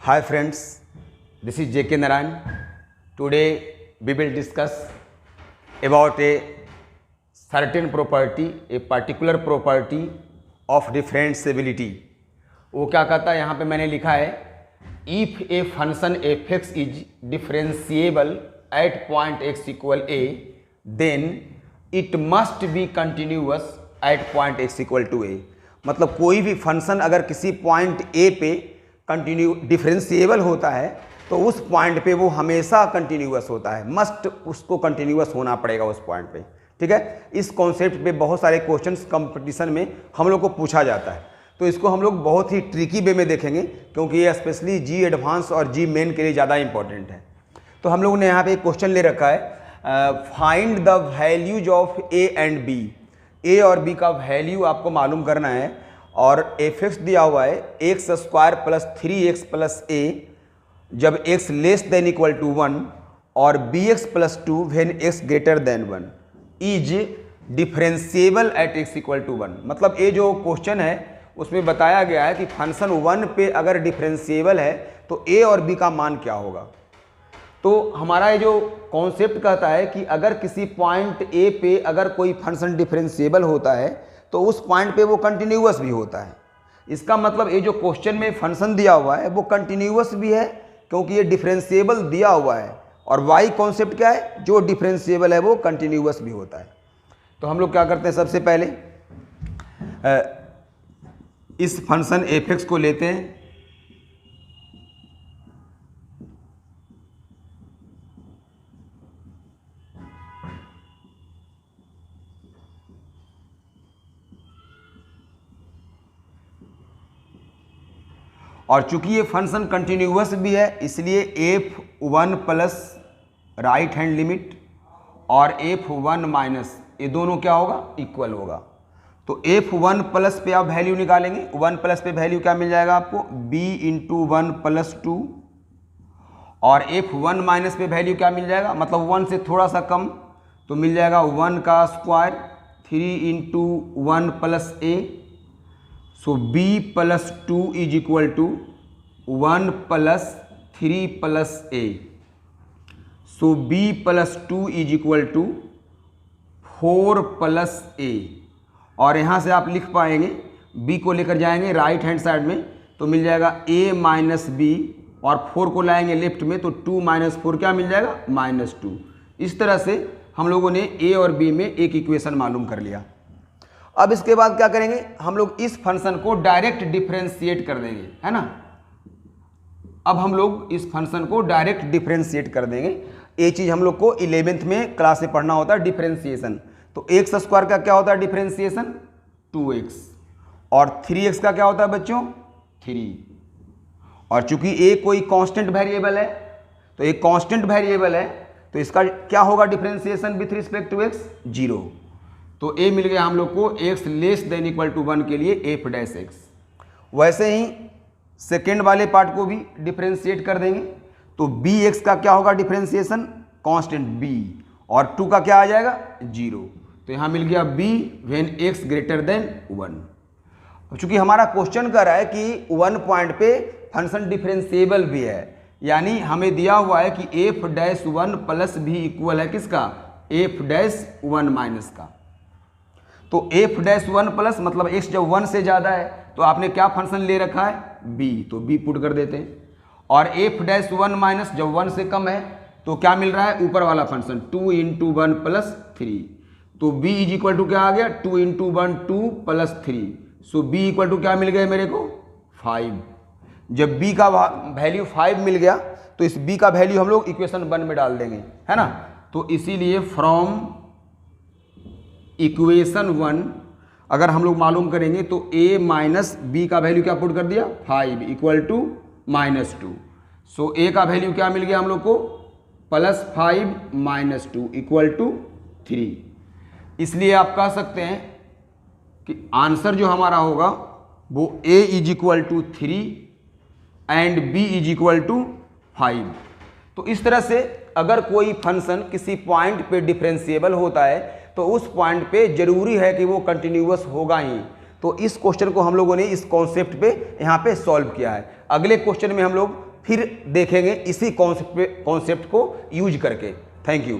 Hi friends, this is J.K. Narayan. Today we will discuss about a certain property, a particular property of differentiability. वो क्या कहता है, यहाँ पे मैंने लिखा है if a function f(x) is differentiable at point x equal a, then it must be continuous at point x equal to a. मतलब कोई भी फंक्शन अगर किसी पॉइंट a पे डिफरेंशिएबल होता है तो उस पॉइंट पे वो हमेशा कंटिन्यूअस होता है, मस्ट उसको कंटिन्यूअस होना पड़ेगा उस पॉइंट पे। ठीक है, इस कॉन्सेप्ट पे बहुत सारे क्वेश्चंस कंपटीशन में हम लोग को पूछा जाता है, तो इसको हम लोग बहुत ही ट्रिकी वे में देखेंगे क्योंकि ये स्पेशली जी एडवांस और जी मेन के लिए ज़्यादा इंपॉर्टेंट है। तो हम लोगों ने यहाँ पे एक क्वेश्चन ले रखा है, find the values of A and B. A और बी का वैल्यू आपको मालूम करना है और f(x) दिया हुआ है x square plus 3x plus a जब x less than equal to 1 और bx plus 2 when x greater than 1 is differentiable at x equal to 1। मतलब ये जो क्वेश्चन है उसमें बताया गया है कि फंक्शन 1 पे अगर डिफरेंशिएबल है तो a और b का मान क्या होगा। तो हमारा ये जो कॉन्सेप्ट कहता है कि अगर किसी पॉइंट a पे अगर कोई फंक्शन डिफरेंशिएबल होता है तो उस पॉइंट पे वो कंटिन्यूअस भी होता है। इसका मतलब ये जो क्वेश्चन में फंक्शन दिया हुआ है वो कंटिन्यूअस भी है क्योंकि ये डिफरेंशिएबल दिया हुआ है, और वाई कॉन्सेप्ट क्या है, जो डिफरेंशिएबल है वो कंटिन्यूअस भी होता है। तो हम लोग क्या करते हैं, सबसे पहले इस फंक्शन f(x) को लेते हैं, और चूंकि ये फंक्शन कंटिन्यूअस भी है इसलिए f1 plus right hand limit और f1 माइनस ये दोनों क्या होगा, इक्वल होगा। तो f1 प्लस पे आप वैल्यू निकालेंगे, 1 प्लस पे वैल्यू क्या मिल जाएगा आपको, b इंटू 1 प्लस 2, और f1 माइनस पे वैल्यू क्या मिल जाएगा, मतलब 1 से थोड़ा सा कम, तो मिल जाएगा 1 का square 3 into 1 plus a। So b plus 2 is equal to 1 plus 3 plus a। So b plus 2 is equal to 4 plus a। और यहाँ से आप लिख पाएंगे, b को लेकर जाएंगे राइट हैंड साइड में तो मिल जाएगा a माइनस बी, और 4 को लाएंगे लेफ्ट में तो 2 माइनस 4 क्या मिल जाएगा, माइनस 2। इस तरह से हम लोगों ने a और b में एक इक्वेशन मालूम कर लिया। अब इसके बाद क्या करेंगे, हम लोग इस फंक्शन को डायरेक्ट डिफरेंशिएट कर देंगे, है ना। अब हम लोग इस फंक्शन को डायरेक्ट डिफरेंशिएट कर देंगे। ये चीज़ हम लोग को 11th में क्लास में पढ़ना होता है, डिफरेंशिएशन। तो एक्स स्क्वायर का क्या होता है डिफरेंशिएशन, 2x, और 3x का क्या होता है बच्चों, 3। और चूंकि a कोई कांस्टेंट वेरिएबल है, तो एक कांस्टेंट वेरिएबल है तो इसका क्या होगा differentiation with respect to x, 0। तो a मिल गया हम लोग को x less than equal to 1 के लिए f डैश x। वैसे ही सेकेंड वाले पार्ट को भी डिफरेंशिएट कर देंगे, तो bx का क्या होगा डिफरेंशिएशन, कांस्टेंट b, और 2 का क्या आ जाएगा, 0। तो यहाँ मिल गया b when x greater than 1। चूंकि हमारा क्वेश्चन कर रहा है कि 1 पॉइंट पे फंक्शन डिफरेंशिएबल भी है, यानी हमें दिया हुआ है कि f डैश 1 प्लस भी इक्वल है किसका, f डैश 1 माइनस का। तो f डैश 1 प्लस मतलब x जब 1 से ज़्यादा है तो आपने क्या फंक्शन ले रखा है, b, तो b पुट कर देते हैं। और f डैश 1 माइनस जब 1 से कम है तो क्या मिल रहा है, ऊपर वाला फंक्शन 2 इंटू 1 प्लस 3। तो b इज इक्वल टू क्या आ गया, 2 into 1 2 plus 3। So b equal to क्या मिल गया मेरे को, 5। जब b का वैल्यू 5 मिल गया तो इस b का वैल्यू हम लोग इक्वेशन 1 में डाल देंगे, है ना। तो इसीलिए फ्रॉम इक्वेशन 1 अगर हम लोग मालूम करेंगे तो a माइनस बी का वैल्यू क्या पुट कर दिया, 5 equal to minus 2। So a का वैल्यू क्या मिल गया हम लोग को, प्लस 5 माइनस 2 इक्वल टू 3। इसलिए आप कह सकते हैं कि आंसर जो हमारा होगा वो a is equal to 3 and b is equal to 5। तो इस तरह से अगर कोई फंक्शन किसी पॉइंट पे डिफरेंशिएबल होता है तो उस पॉइंट पे जरूरी है कि वो कंटिन्यूअस होगा ही। तो इस क्वेश्चन को हम लोगों ने इस कॉन्सेप्ट पे यहाँ पे सॉल्व किया है। अगले क्वेश्चन में हम लोग फिर देखेंगे इसी कॉन्सेप्ट को यूज करके। Thank you.